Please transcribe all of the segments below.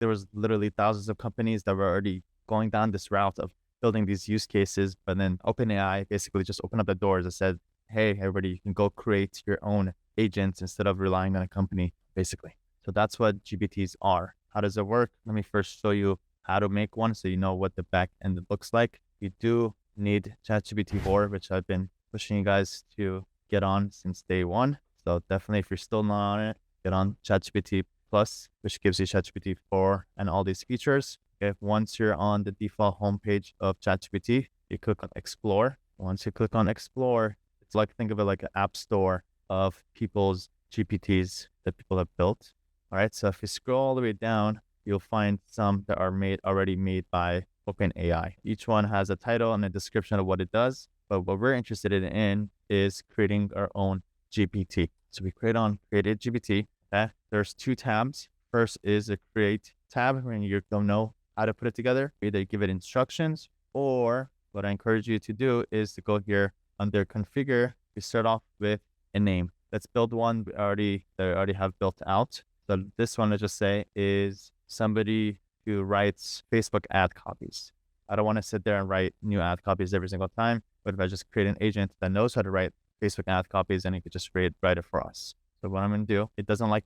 there was literally thousands of companies that were already going down this route of building these use cases. But then OpenAI basically just opened up the doors and said, hey, everybody, you can go create your own agents instead of relying on a company, basically. So that's what GPTs are. How does it work? Let me first show you how to make one so you know what the back end looks like. You do need ChatGPT 4, which I've been pushing you guys to get on since day one. So definitely, if you're still not on it, get on ChatGPT Plus, which gives you ChatGPT 4 and all these features. Okay, once you're on the default homepage of ChatGPT, you click on Explore. Once you click on Explore, it's like, think of it like an app store of people's GPTs that people have built. All right, so if you scroll all the way down, you'll find some that are already made by OpenAI. Each one has a title and a description of what it does. But what we're interested in is creating our own GPT. So we created GPT. Okay? There's two tabs. First is a create tab when you don't know how to put it together. Either give it instructions, or what I encourage you to do is to go here under configure. We start off with a name. Let's build one that I already have built out. So this one, let's just say, is somebody who writes Facebook ad copies. I don't want to sit there and write new ad copies every single time. But if I just create an agent that knows how to write Facebook ad copies, then it could just write it for us. So what I'm going to do, it doesn't like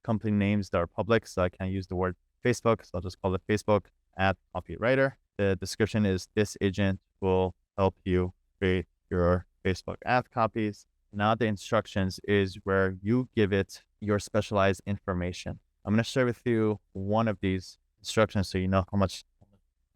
company names that are public, so I can't use the word Facebook. So I'll just call it Facebook ad copy writer. The description is this agent will help you create your Facebook ad copies. Now the instructions is where you give it your specialized information. I'm going to share with you one of these instructions so you know how much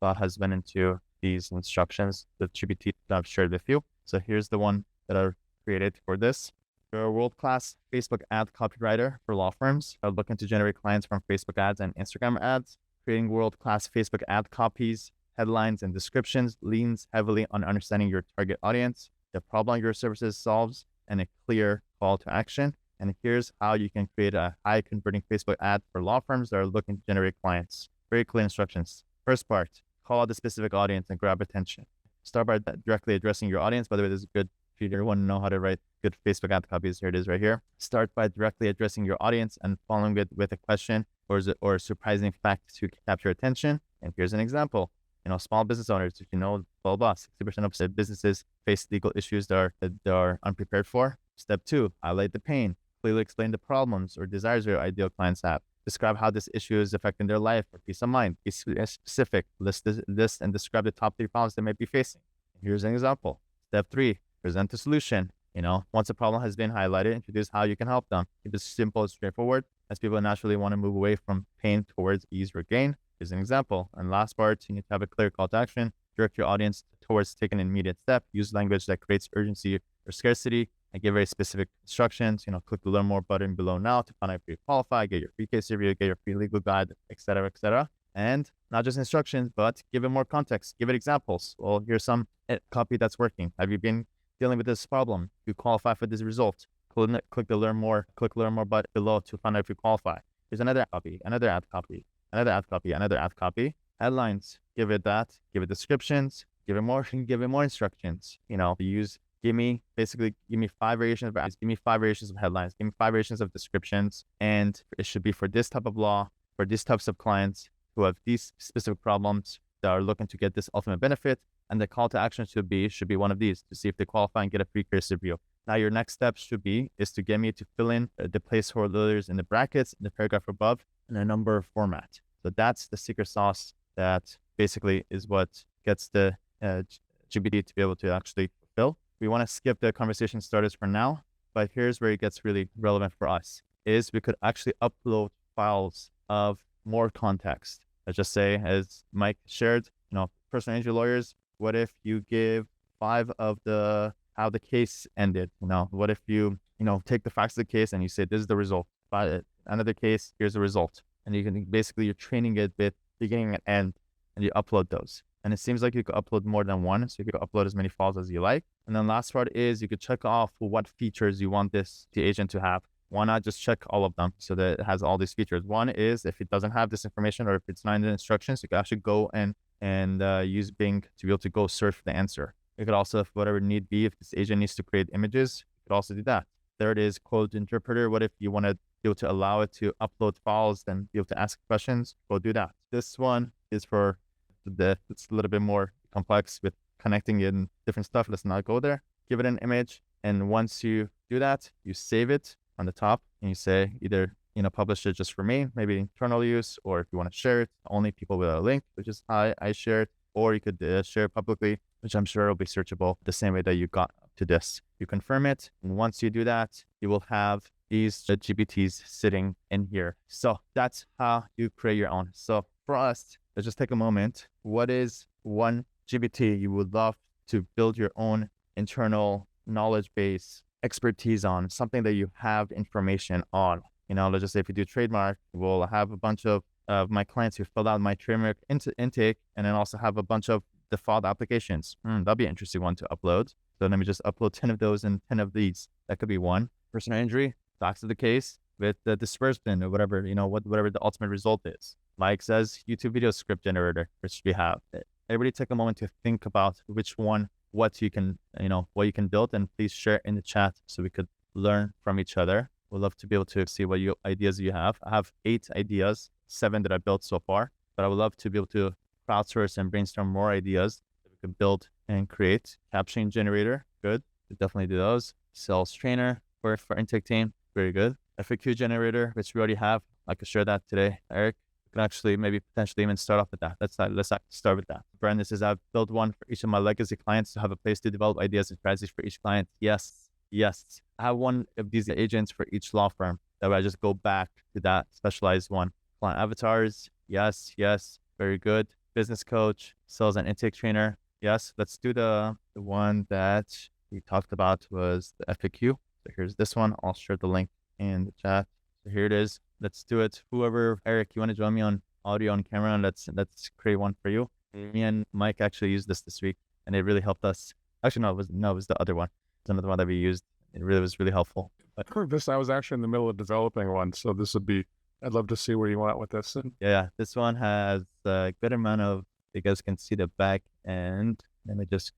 thought has been into these instructions, the GPT that I've shared with you. So here's the one that I created for this. You're a world-class Facebook ad copywriter for law firms that are looking to generate clients from Facebook ads and Instagram ads. Creating world-class Facebook ad copies, headlines, and descriptions leans heavily on understanding your target audience, the problem your services solves, and a clear call to action. And here's how you can create a high-converting Facebook ad for law firms that are looking to generate clients. Very clear instructions. First part, call out the specific audience and grab attention. Start by directly addressing your audience. By the way, this is good if you want to know how to write good Facebook ad copies. Here it is right here. Start by directly addressing your audience and following it with a question or a surprising fact to capture attention. And here's an example. Small business owners, if you know, blah, blah, 60% of businesses face legal issues that are unprepared for. Step 2, highlight the pain. Clearly explain the problems or desires your ideal clients have. Describe how this issue is affecting their life or peace of mind. Be specific. List and describe the top 3 problems they might be facing. Here's an example. Step 3, present the solution. Once a problem has been highlighted, introduce how you can help them. Keep it simple and straightforward, as people naturally want to move away from pain towards ease or gain. Here's an example. And last part, you need to have a clear call to action. Direct your audience towards taking an immediate step. Use language that creates urgency or scarcity. And give very specific instructions. Click the learn more button below now to find out if you qualify, get your free case review, get your free legal guide, etc., etc. And not just instructions, but give it more context. Give it examples. Well, here's some copy that's working. Have you been dealing with this problem? You qualify for this result. Click the learn more button below to find out if you qualify. There's another copy, another ad copy, another ad copy, another ad copy. Headlines. Give it that. Give it descriptions. Give it more instructions. Give me 5 variations of ads, give me 5 variations of headlines, give me 5 variations of descriptions. And it should be for this type of law, for these types of clients who have these specific problems that are looking to get this ultimate benefit. And the call to action should be one of these to see if they qualify and get a free case review. Now your next step is to get me to fill in the placeholders in the brackets, in the paragraph above, in a number format. So that's the secret sauce that basically is what gets the GPT to be able to actually fulfill. We want to skip the conversation starters for now, but here's where it gets really relevant for us, is we could actually upload files of more context. Let's just say, as Mike shared, personal injury lawyers, what if you give 5 of how the case ended? What if you, take the facts of the case and you say, this is the result. But another case, here's the result. And you can you're training it with beginning and end, and you upload those. And it seems like you could upload more than one, so you could upload as many files as you like. And then last part is you could check off what features you want the agent to have. Why not just check all of them so that it has all these features? One is if it doesn't have this information or if it's not in the instructions, you can actually go and use Bing to be able to go search for the answer. You could also, if whatever need be, if this agent needs to create images, you could also do that. Third is code interpreter. What if you want to be able to allow it to upload files, then be able to ask questions, go do that. This one is for it's a little bit more complex with connecting in different stuff. Let's not go there. Give it an image. And once you do that, you save it on the top and you say either, publish it just for me, maybe internal use, or if you want to share it, only people with a link, which is how I share it, or you could share it publicly, which I'm sure will be searchable the same way that you got to this. You confirm it. And once you do that, you will have these GPTs sitting in here. So that's how you create your own. So for us, let's just take a moment. What is one GPT you would love to build your own internal knowledge base expertise on, something that you have information on? Let's just say if you do trademark, we'll have a bunch of my clients who filled out my trademark intake, and then also have a bunch of default applications. That'll be an interesting one to upload. So let me just upload 10 of those and 10 of these. That could be one. Personal injury, facts of the case with the disbursement or whatever, whatever the ultimate result is. Mike says YouTube video script generator, which we have. Everybody take a moment to think about which one, what you can build, and please share in the chat so we could learn from each other. We'd love to be able to see what ideas you have. I have 8 ideas, 7 that I built so far, but I would love to be able to crowdsource and brainstorm more ideas that we could build and create. Caption generator, good. We definitely do those. Sales trainer for intake team, very good. FAQ generator, which we already have. I could share that today. Eric, we can actually maybe potentially even start off with that. Let's start with that. Brandon says, I've built one for each of my legacy clients to have a place to develop ideas and strategies for each client. Yes. I have one of these agents for each law firm. That way I just go back to that specialized one. Client avatars. Yes. Very good. Business coach, sales and intake trainer. Yes. Let's do the one that we talked about was the FAQ. So here's this one. I'll share the link in the chat. So here it is. Let's do it. Whoever, Eric, you want to join me on audio and camera, and let's create one for you. Me and Mike actually used this week, and it really helped us. Actually, it was the other one. It's another one that we used. It really was really helpful. But I was actually in the middle of developing one, so I'd love to see where you went with this. Yeah, this one has a good amount of, you guys can see the back end. Let me just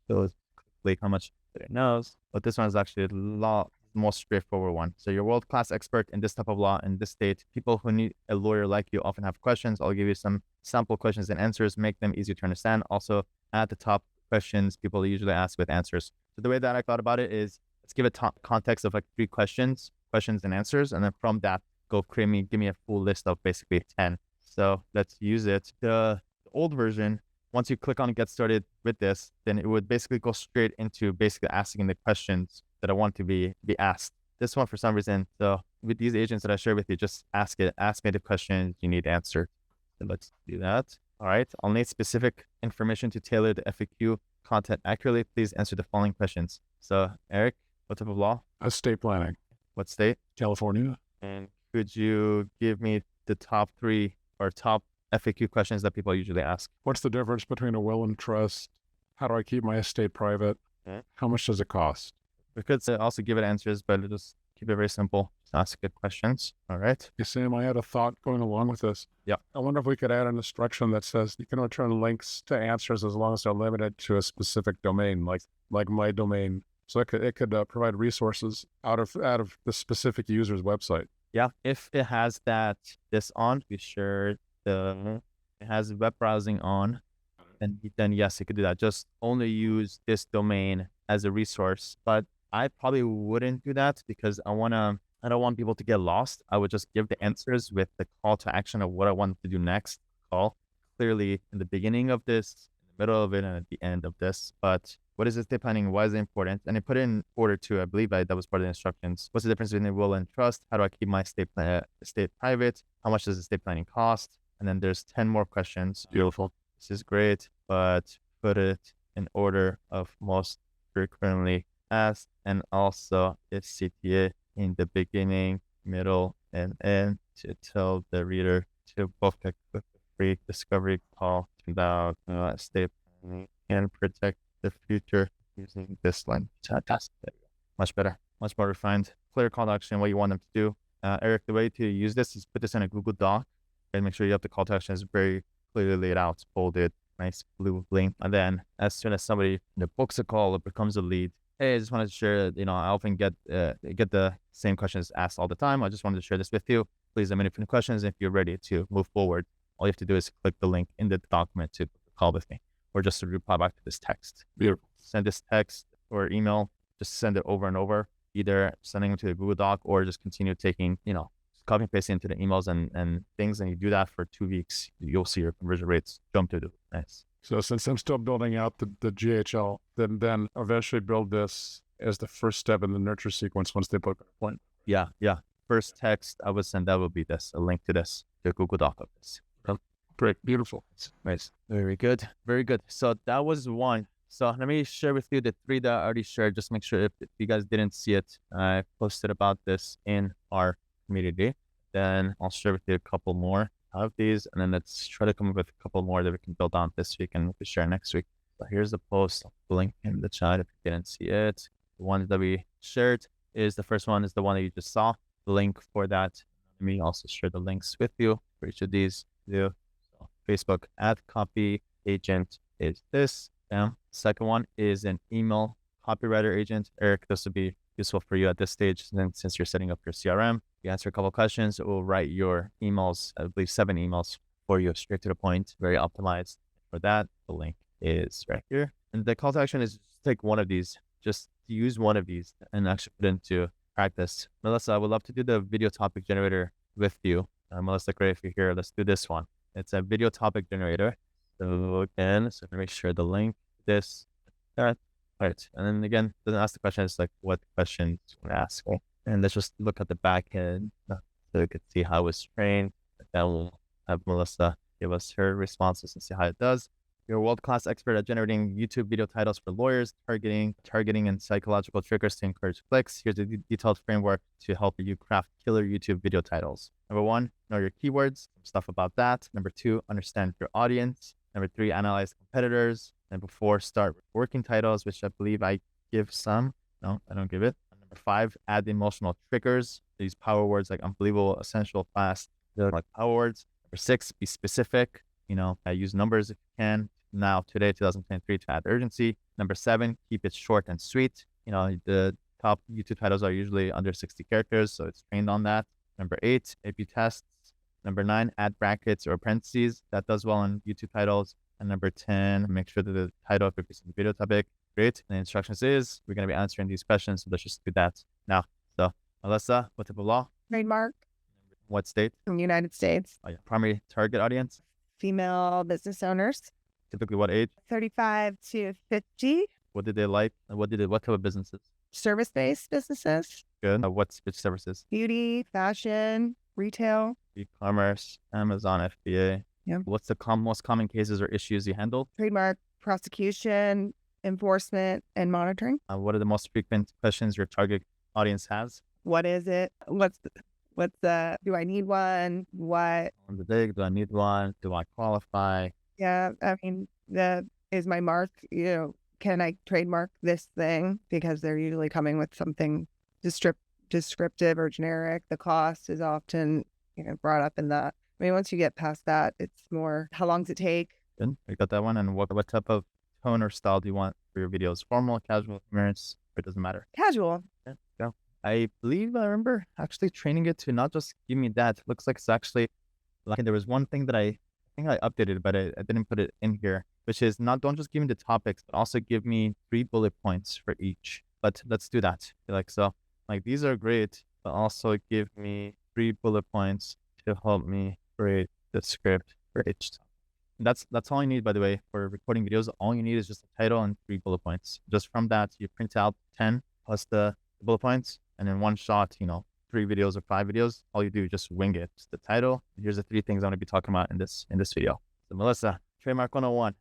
show quickly how much it knows. But this one is actually a lot more straightforward one. So you're a world-class expert in this type of law in this state. People who need a lawyer like you often have questions. I'll give you some sample questions and answers, make them easy to understand. Also, at the top questions people usually ask with answers. So the way that I thought about it is, let's give it context of like 3 questions and answers. And then from that, give me a full list of basically 10. So let's use it. The old version, once you click on get started with this, then it would basically go straight into basically asking the questions that I want to be asked. This one, for some reason, so with these agents that I share with you, just ask me the questions you need answered. So let's do that. All right. I'll need specific information to tailor the FAQ content accurately. Please answer the following questions. So Eric, what type of law? Estate planning. What state? California. And could you give me the top 3 or top FAQ questions that people usually ask? What's the difference between a will and trust? How do I keep my estate private? How much does it cost? We could also give it answers, but just keep it very simple. Just ask good questions. All right. Hey, Sam, I had a thought going along with this. Yeah. I wonder if we could add an instruction that says you can return links to answers as long as they're limited to a specific domain, like my domain. So it could provide resources out of the specific user's website. Yeah. If it has this on, be sure it has web browsing on, and then yes, it could do that. Just only use this domain as a resource. But I probably wouldn't do that because I don't want people to get lost. I would just give the answers with the call to action of what I want to do next. Call clearly in the beginning of this, in the middle of it, and at the end of this. But what is estate planning? Why is it important? And I put it in order too. I believe that was part of the instructions. What's the difference between will and trust? How do I keep my estate private? How much does estate planning cost? And then there's 10 more questions. Beautiful. This is great, but put it in order of most frequently asked, and also its CTA in the beginning, middle, and end to tell the reader to book a quick free discovery call about estate planning and protect the future using this line. Much better, much more refined, clear call to action, what you want them to do. Eric, the way to use this is put this in a Google Doc and make sure you have the call to action is very clearly laid out, bolded, nice blue link. And then as soon as somebody books a call or becomes a lead, hey, I just wanted to share, I often get the same questions asked all the time. I just wanted to share this with you. Please let me know if you have any questions. If you're ready to move forward, all you have to do is click the link in the document to call with me, or just to reply back to this text. Beautiful. Send this text or email, just send it over and over, either sending it to the Google Doc or just continue taking, copy and pasting into the emails and things. And you do that for 2 weeks, you'll see your conversion rates jump to the nice. So since I'm still building out the GHL, then eventually build this as the first step in the nurture sequence once they book an appointment. Yeah. First text I would send, that would be this, a link to this, the Google Doc of this. Great. Beautiful. Nice. Very good. Very good. So that was one. So let me share with you the 3 that I already shared. Just make sure if you guys didn't see it, I posted about this in our community. Then I'll share with you a couple more of these, and then let's try to come up with a couple more that we can build on this week and we can share next week. So here's the post. I'll link in the chat if you didn't see it. The ones that we shared is the first one is the one that you just saw. The link for that. Let me also share the links with you for each of these. So Facebook ad copy agent is this. Second one is an email copywriter agent. Eric, this will be useful for you at this stage. And then since you're setting up your CRM, you answer a couple of questions, it will write your emails, I believe 7 emails for you, straight to the point, very optimized. For that, the link is right here. And the call to action is just take one of these, just use one of these and actually put into practice. Melissa, I would love to do the video topic generator with you. Melissa, great if you're here. Let's do this one. It's a video topic generator. So again, so make sure the link, this, that. All right. And then again, doesn't ask the question. It's like what questions you want to ask. Right? And let's just look at the back end so you can see how it's trained. Then we'll have Melissa give us her responses and see how it does. You're a world-class expert at generating YouTube video titles for lawyers, targeting and psychological triggers to encourage clicks. Here's a detailed framework to help you craft killer YouTube video titles. Number 1, know your keywords, stuff about that. Number 2, understand your audience. Number 3, analyze competitors. Number 4, start working titles, which I believe I give some. No, I don't give it. Number 5, add emotional triggers. These power words like unbelievable, essential, fast, they're like power words. Number 6, be specific. Use numbers if you can. Now, today, 2023, to add urgency. Number 7, keep it short and sweet. The top YouTube titles are usually under 60 characters, so it's trained on that. Number 8, A/B tests. Number 9, add brackets or parentheses. That does well on YouTube titles. And number 10, make sure that the title fits the video topic. Great. And the instructions is, we're going to be answering these questions, so let's just do that now. So, Melissa, what type of law? Trademark. What state? In the United States. Oh, yeah. Primary target audience? Female business owners. Typically what age? 35 to 50. What did they like? What type of businesses? Service-based businesses. Good. Which services? Beauty, fashion, retail. E-commerce, Amazon, FBA. Yeah. What's the most common cases or issues you handle? Trademark prosecution, enforcement, and monitoring. What are the most frequent questions your target audience has? What is it? What's the, do I need one? What? Do I need one? Do I qualify? Yeah, I mean, is my mark, can I trademark this thing? Because they're usually coming with something descriptive or generic. The cost is often, brought up in that. I mean, once you get past that, it's more, how long does it take? Good. I got that one. And what type of tone or style do you want for your videos? Formal, casual, humorous, or it doesn't matter? Casual. Yeah, go. I believe I remember actually training it to not just give me that. It looks like it's actually, like there was one thing that I think I updated, but I didn't put it in here, which is don't just give me the topics, but also give me 3 bullet points for each. But let's do that. These are great, but also give me 3 bullet points to help me create the script for each topic. That's all you need, by the way, for recording videos. All you need is just a title and 3 bullet points. Just from that, you print out 10 plus the bullet points, and in one shot, 3 videos or 5 videos, all you do is just wing it. Just the title. Here's the 3 things I'm going to be talking about in this video. So Melissa, trademark 101.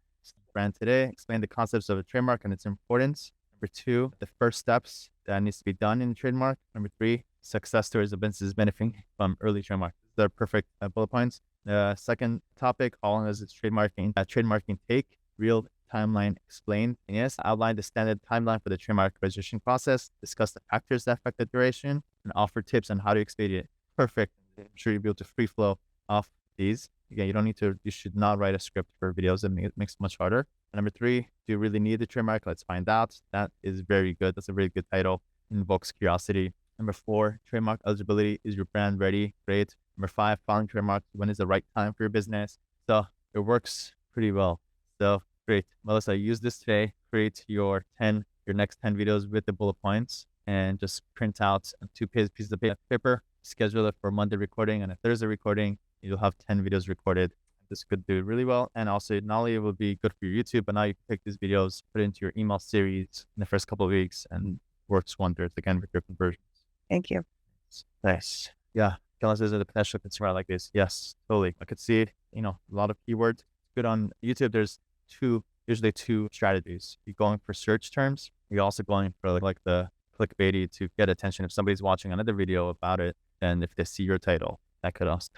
Brand today. Explain the concepts of a trademark and its importance. Number 2, the first steps that needs to be done in a trademark. Number 3, success stories of businesses benefiting from early trademark. They're perfect bullet points. The second topic, all as it's trademarking. Trademarking take, real timeline explained. And yes, outline the standard timeline for the trademark registration process. Discuss the factors that affect the duration, and offer tips on how to expedite it. Perfect. I'm sure you'll be able to free flow off these. Again, you should not write a script for videos. It makes it much harder. Number 3, do you really need the trademark? Let's find out. That is very good. That's a very good title. Invokes curiosity. Number 4, trademark eligibility. Is your brand ready? Great. Number 5, filing trademark. When is the right time for your business? So it works pretty well. So great. Melissa, use this today. Create your next 10 videos with the bullet points and just print out 2 pieces of paper, schedule it for Monday recording and a Thursday recording. You'll have 10 videos recorded. This could do really well. And also not only it will be good for your YouTube, but now you can take these videos, put it into your email series in the first couple of weeks and works wonders again with your conversions. Thank you. Nice. Yeah. Unless there's a potential consumer like this. Yes, totally. I could see it, a lot of keywords. Good on YouTube. There's usually two strategies. You're going for search terms. You're also going for like the clickbaity to get attention. If somebody's watching another video about it, then if they see your title, that could also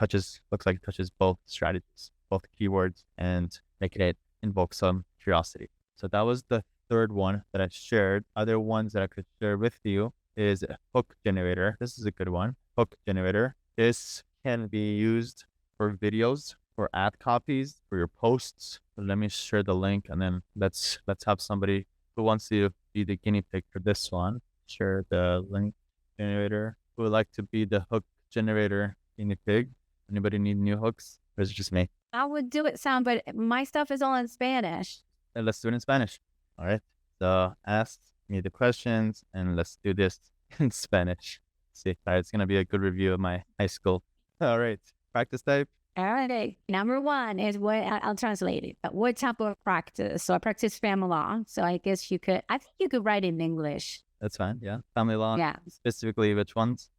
looks like it touches both strategies, both keywords, and making it invoke some curiosity. So that was the third one that I shared. Other ones that I could share with you is a hook generator. This is a good one. Hook generator. This can be used for videos, for ad copies, for your posts. So let me share the link and then let's have somebody who wants to be the guinea pig for this one. Share the link generator. Who would like to be the hook generator guinea pig? Anybody need new hooks? Or is it just me? I would do it, Sam, but my stuff is all in Spanish. Let's do it in Spanish. All right. So ask me the questions and let's do this in Spanish. See, it's going to be a good review of my high school. All right. Practice type. All right. Number 1 is what I'll translate it. What type of practice? So I practice family law. So I guess I think you could write in English. That's fine. Yeah. Family law. Yeah. Specifically, which ones?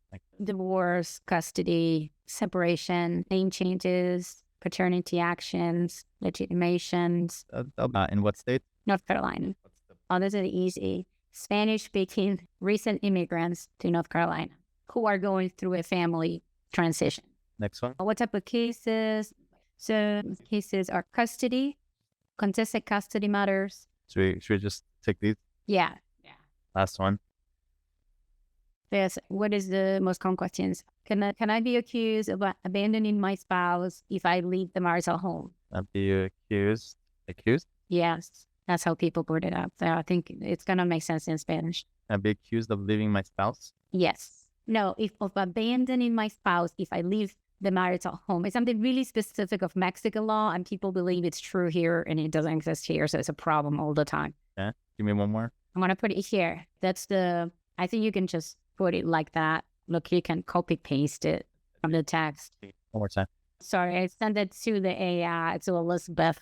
Divorce, custody, separation, name changes, paternity actions, legitimations. In what state? North Carolina. Oh, this is easy. Spanish-speaking recent immigrants to North Carolina who are going through a family transition. Next one. What type of cases? So cases are custody, contested custody matters. Should we just take these? Yeah. Last one. Yes. What is the most common questions? Can I be accused of abandoning my spouse if I leave the marital home? Be accused? Accused? Yes. That's how people put it up. So I think it's going to make sense in Spanish. I'd be accused of leaving my spouse? Yes. No, of abandoning my spouse if I leave the marital home. It's something really specific of Mexican law, and people believe it's true here, and it doesn't exist here, so it's a problem all the time. Yeah. Give me one more. I'm going to put it here. I think you can just put it like that. Look, you can copy paste it from the text. One more time. Sorry, I sent it to the AI, to Elizabeth.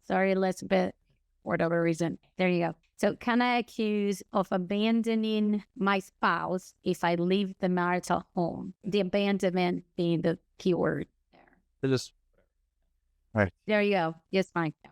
Sorry, Elizabeth, for whatever reason. There you go. So can I accuse of abandoning my spouse if I leave the marital home? The abandonment being the keyword there. So all right. There you go. Yes, fine. I'm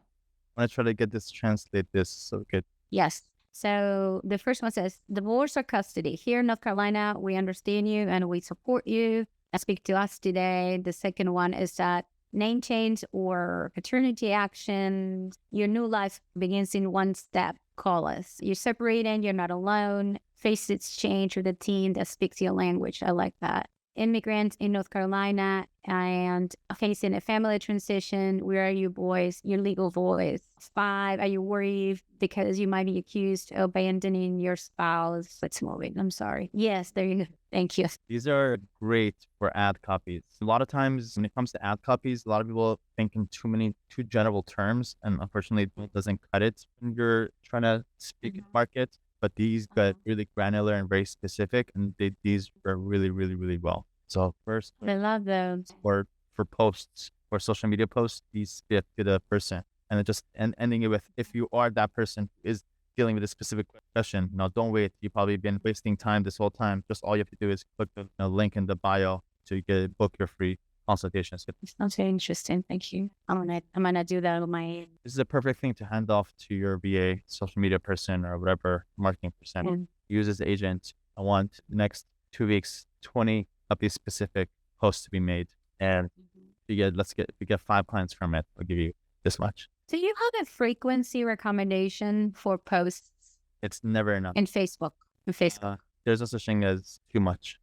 going to try to translate this so we could. Yes. So the first one says, divorce or custody. Here in North Carolina, we understand you and we support you. Speak to us today. The second one is that name change or paternity action. Your new life begins in one step. Call us. You're separated. You're not alone. Face exchange with a team that speaks your language. I like that. Immigrants in North Carolina and facing a family transition. Where are you, boys? Your legal voice. 5, are you worried because you might be accused of abandoning your spouse? Let's move it. I'm sorry. Yes, there you go. Thank you. These are great for ad copies. A lot of times when it comes to ad copies, a lot of people think in too general terms, and unfortunately it doesn't cut it when you're trying to speak in market. But these got really granular and very specific, and these were really, really, really well. So first, I love those. For posts, for social media posts, these speak to the person, and then just ending it with, if you are that person who is dealing with a specific question, don't wait. You've probably been wasting time this whole time. Just all you have to do is click the link in the bio to book your free consultations. Sounds very interesting. Thank you. I'm gonna do that on my end. This is a perfect thing to hand off to your VA, social media person, or whatever marketing person. Use as agent. I want the next 2 weeks, 20 of these specific posts to be made, and we get 5 clients from it. I'll give you this much. Do you have a frequency recommendation for posts? It's never enough. In Facebook. There's no such thing as too much.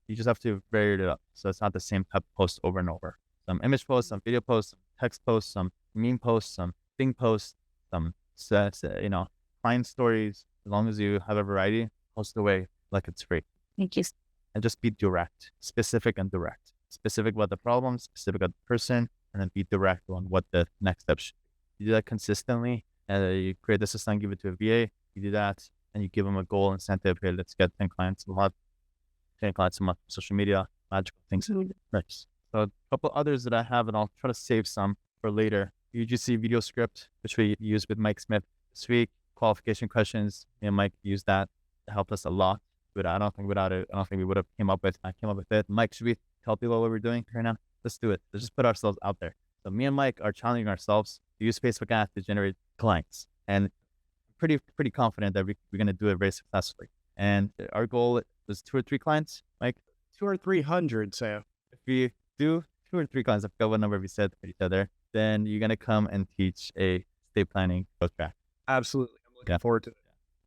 You just have to vary it up, so it's not the same type of post over and over. Some image posts, some video posts, some text posts, some meme posts, some thing posts, some client stories. As long as you have a variety, post away like it's free. Thank you. And just be direct, specific and direct. Specific about the problem, specific about the person, and then be direct on what the next step should be. You do that consistently, and you create the system, give it to a VA. You do that, and you give them a goal incentive. Here, let's get 10 clients a month, 10 clients a month, social media, magical things. Nice. So a couple others that I have, and I'll try to save some for later. UGC video script, which we used with Mike Smith this week. Qualification questions. Me and Mike used that to help us a lot. But I don't think without it, I don't think we would have came up with it. Mike, should we tell people what we're doing right now? Let's do it. Let's just put ourselves out there. So me and Mike are challenging ourselves to use Facebook ads to generate clients. And I'm pretty confident that we're going to do it very successfully. And our goal was 2 or 3 clients, Mike. 200 or 300, Sam. If we do 2 or 3 clients, I forgot what number we said to each other, then you're going to come and teach a estate planning growth track. Absolutely. I'm looking forward to it.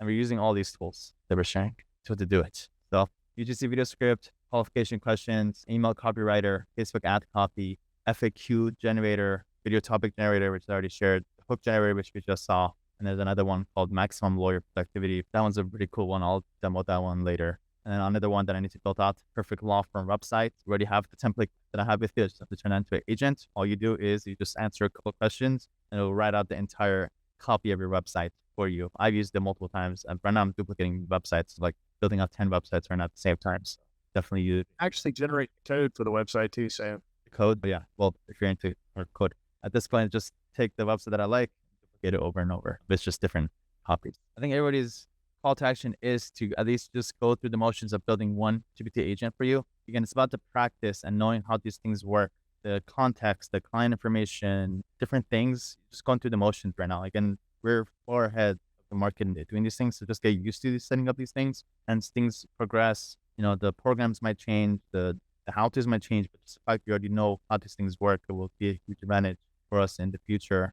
And we're using all these tools that we're sharing to do it. So UGC video script, qualification questions, email copywriter, Facebook ad copy, FAQ generator, video topic generator, which I already shared, hook generator, which we just saw. And there's another one called maximum lawyer productivity. That one's a pretty cool one. I'll demo that one later. And then another one that I need to build out, perfect law firm website. We already have the template that I have with you. I just have to turn that into an agent. All you do is you just answer a couple questions and it'll write out the entire copy of your website for you. I've used it multiple times. And right now I'm duplicating websites, like building out 10 websites right now at the same time. So definitely use Actually generate code for the website too, Sam. the code. But yeah, well, if you're into our code, at this point, just take the website that I like, duplicate it over and over. It's just different copies. I think everybody's call to action is to at least just go through the motions of building one GPT agent for you. Again, it's about the practice and knowing how these things work, the context, the client information, different things. Just going through the motions right now. Again, we're far ahead of the market in doing these things. So just get used to setting up these things. And as things progress, the programs might change, the how-tos might change, but just the fact you already know how these things work, it will be a huge advantage for us in the future.